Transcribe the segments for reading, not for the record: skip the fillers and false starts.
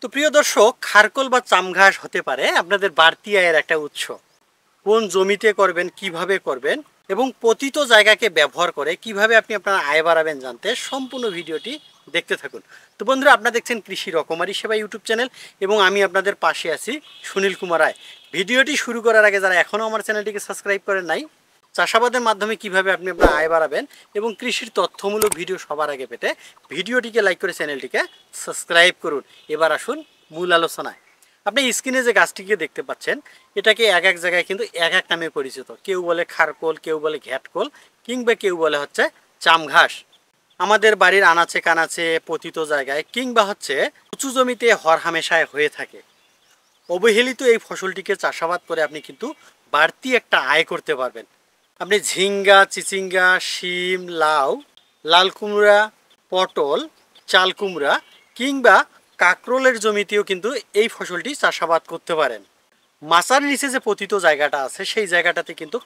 তো প্রিয় দর্শক, খারকোল বা চামঘাস হতে পারে আপনাদের বাড়তি আয়ের একটা উৎস। কোন জমিতে করবেন, কিভাবে করবেন এবং পতিত জায়গাকে ব্যবহার করে কিভাবে আপনি আপনার আয় বাড়াবেন জানতে সম্পূর্ণ ভিডিওটি দেখতে থাকুন। তো বন্ধুরা, আপনারা দেখছেন কৃষি রকমারি সেবা ইউটিউব চ্যানেল এবং আমি আপনাদের পাশে আছি সুনীল কুমার রায়। ভিডিওটি শুরু করার আগে যারা এখনও আমার চ্যানেলটিকে সাবস্ক্রাইব করেন নাই, চাষাবাদের মাধ্যমে কিভাবে আপনি আপনার আয় বাড়াবেন এবং কৃষির তথ্যমূলক ভিডিও সবার আগে পেতে ভিডিওটিকে লাইক করে চ্যানেলটিকে সাবস্ক্রাইব করুন। এবার আসুন মূল আলোচনায়। আপনি স্ক্রিনে যে গাছটিকে দেখতে পাচ্ছেন, এটাকে এক এক জায়গায় কিন্তু এক এক নামে পরিচিত। কেউ বলে খারকোল, কেউ বলে ঘ্যাটকোল, কিংবা কেউ বলে হচ্ছে চামঘাস। আমাদের বাড়ির আনাচে কানাচে পতিত জায়গায় কিংবা হচ্ছে উঁচু জমিতে হরহামেশায় হয়ে থাকে। অবহেলিত এই ফসলটিকে চাষাবাদ করে আপনি কিন্তু বাড়তি একটা আয় করতে পারবেন। আপনি ঝিঙ্গা, চিচিঙ্গা, শিম, লাউ, লাল কুমড়া, পটল, চাল কুমড়া কিংবা কাঁকরোলের জমিতেও কিন্তু এই ফসলটি চাষাবাদ করতে পারেন। মাচার নিচে যে পতিত জায়গাটা আছে সেই জায়গাটাতে কিন্তু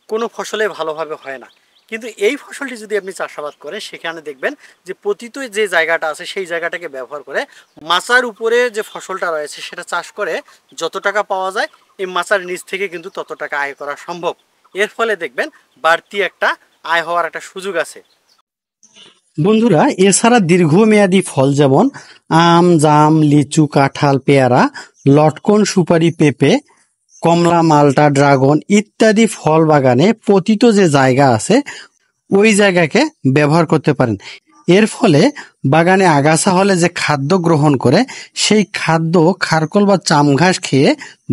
কোনো ফসলে ভালোভাবে হয় না, কিন্তু এই ফসলটি যদি আপনি চাষাবাদ করেন সেখানে দেখবেন যে পতিত যে জায়গাটা আছে সেই জায়গাটাকে ব্যবহার করে মাচার উপরে যে ফসলটা রয়েছে সেটা চাষ করে যত টাকা পাওয়া যায় এই মাচার নিচ থেকে কিন্তু তত টাকা আয় করা সম্ভব। এর ফলে দেখবেন বাড়তি একটা আয় হওয়ার একটা সুযোগ আছে। বন্ধুরা, এছাড়া দীর্ঘমেয়াদী ফল যেমন আম, জাম, লিচু, কাঁঠাল, পেয়ারা, লটকন, সুপারি, পেঁপে, কমলা, মালটা, ড্রাগন ইত্যাদি ফল বাগানে পতিত যে জায়গা আছে ওই জায়গাকে ব্যবহার করতে পারেন। এর ফলে বাগানে আগাছা হলে যে খাদ্য গ্রহণ করে সেই খাদ্য খারকোল বা চামঘাস খেয়ে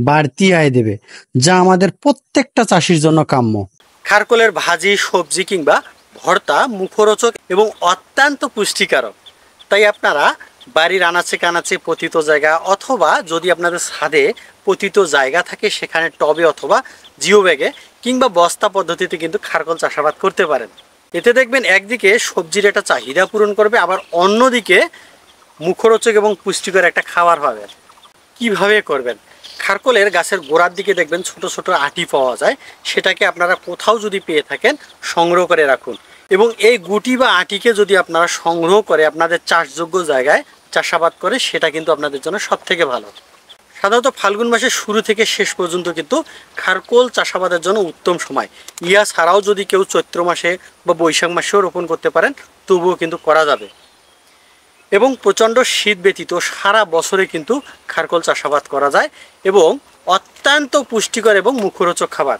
বাড়তি আয় দেবে, যা আমাদের প্রত্যেকটা চাষির জন্য কাম্য। খারকোলের ভাজি, সবজি কিংবা ভর্তা মুখরোচক এবং অত্যন্ত পুষ্টিকারক। তাই আপনারা বাড়ির আনাচে কানাচে পতিত জায়গা অথবা যদি আপনাদের ছাদে পতিত জায়গা থাকে সেখানে টবে অথবা জিও ব্যাগে কিংবা বস্তা পদ্ধতিতে কিন্তু খারকোল চাষাবাদ করতে পারেন। এতে দেখবেন একদিকে সবজির একটা চাহিদা পূরণ করবে, আবার অন্যদিকে মুখরোচক এবং পুষ্টিকর একটা খাবার পাবেন। কিভাবে করবেন? খারকোলের গাছের গোড়ার দিকে দেখবেন ছোট ছোট আটি পাওয়া যায়, সেটাকে আপনারা কোথাও যদি পেয়ে থাকেন সংগ্রহ করে রাখুন এবং এই গুটি বা আটিকে যদি আপনারা সংগ্রহ করে আপনাদের চাষযোগ্য জায়গায় চাষাবাদ করে সেটা কিন্তু আপনাদের জন্য সব থেকে ভালো। সাধারণত ফাল্গুন মাসের শুরু থেকে শেষ পর্যন্ত কিন্তু খারকোল চাষাবাদের জন্য উত্তম সময়। ইয়া ছাড়াও যদি কেউ চৈত্র মাসে বা বৈশাখ মাসেও রোপণ করতে পারেন তবুও কিন্তু করা যাবে এবং প্রচণ্ড শীত ব্যতীত সারা বছরে কিন্তু খারকোল চাষাবাদ করা যায় এবং অত্যন্ত পুষ্টিকর এবং মুখরোচক খাবার।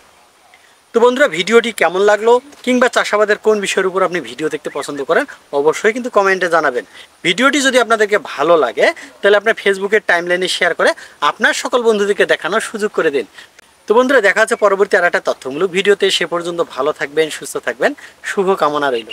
তো বন্ধুরা, ভিডিওটি কেমন লাগলো কিংবা চাষাবাদের কোন বিষয়ের উপর আপনি ভিডিও দেখতে পছন্দ করেন অবশ্যই কিন্তু কমেন্টে জানাবেন। ভিডিওটি যদি আপনাদেরকে ভালো লাগে তাহলে আপনার ফেসবুকের টাইমলাইনে শেয়ার করে আপনার সকল বন্ধুদেরকে দেখানোর সুযোগ করে দিন। তো বন্ধুরা, দেখা যাচ্ছে পরবর্তী আর একটা তথ্যমূলক ভিডিওতে। সে পর্যন্ত ভালো থাকবেন, সুস্থ থাকবেন, শুভ কামনা রইল।